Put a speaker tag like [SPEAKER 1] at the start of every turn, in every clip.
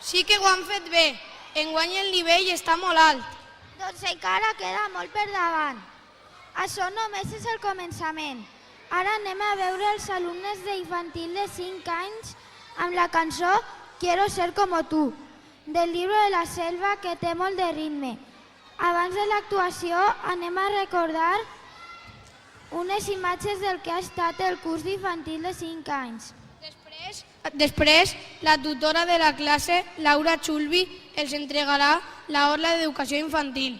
[SPEAKER 1] Sí que ho han fet bé. Enguany el nivell està molt alt.
[SPEAKER 2] Doncs encara queda molt per davant. Això només és el començament. Ara anem a veure els alumnes d'infantil de 5 anys amb la cançó Quiero ser como tú, del Libro de la Selva, que té molt de ritme. Abans de l'actuació anem a recordar unes imatges del que ha estat el curs d'infantil de 5 anys.
[SPEAKER 1] Després, la tutora de la classe, Laura Chulbi, els entregarà la orla d'educació infantil.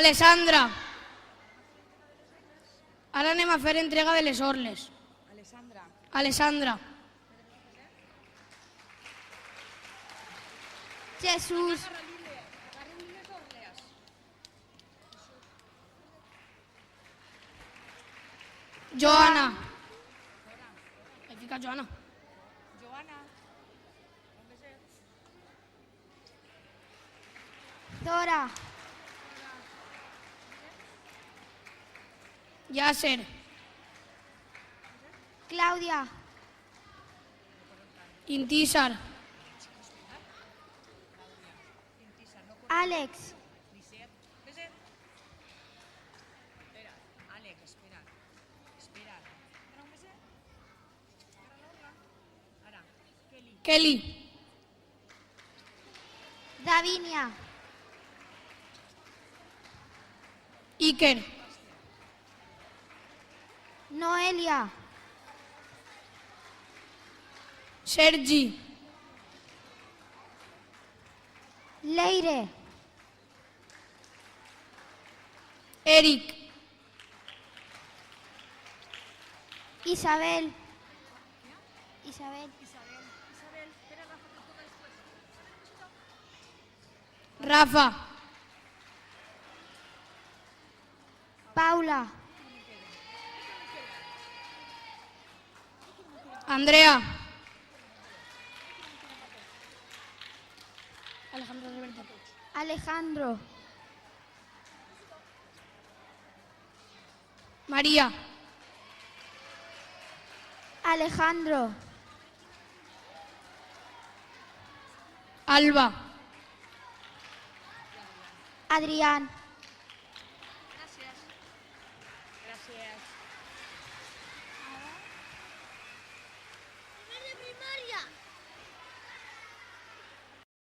[SPEAKER 1] Alessandra. Ara anem a fer entrega de les orles. Alessandra.
[SPEAKER 2] Jesús.
[SPEAKER 1] Joana. He ficat Joana.
[SPEAKER 2] Dora.
[SPEAKER 1] Yasser.
[SPEAKER 2] Claudia.
[SPEAKER 1] Intísar.
[SPEAKER 2] Àlex.
[SPEAKER 1] Kelly.
[SPEAKER 2] Davinia.
[SPEAKER 1] Iker.
[SPEAKER 2] Noelia.
[SPEAKER 1] Sergi.
[SPEAKER 2] Leire.
[SPEAKER 1] Eric.
[SPEAKER 2] Isabel.
[SPEAKER 1] Rafa.
[SPEAKER 2] Paula.
[SPEAKER 1] Andrea.
[SPEAKER 2] Alejandro.
[SPEAKER 1] María.
[SPEAKER 2] Alejandro.
[SPEAKER 1] Alba.
[SPEAKER 2] Adrián.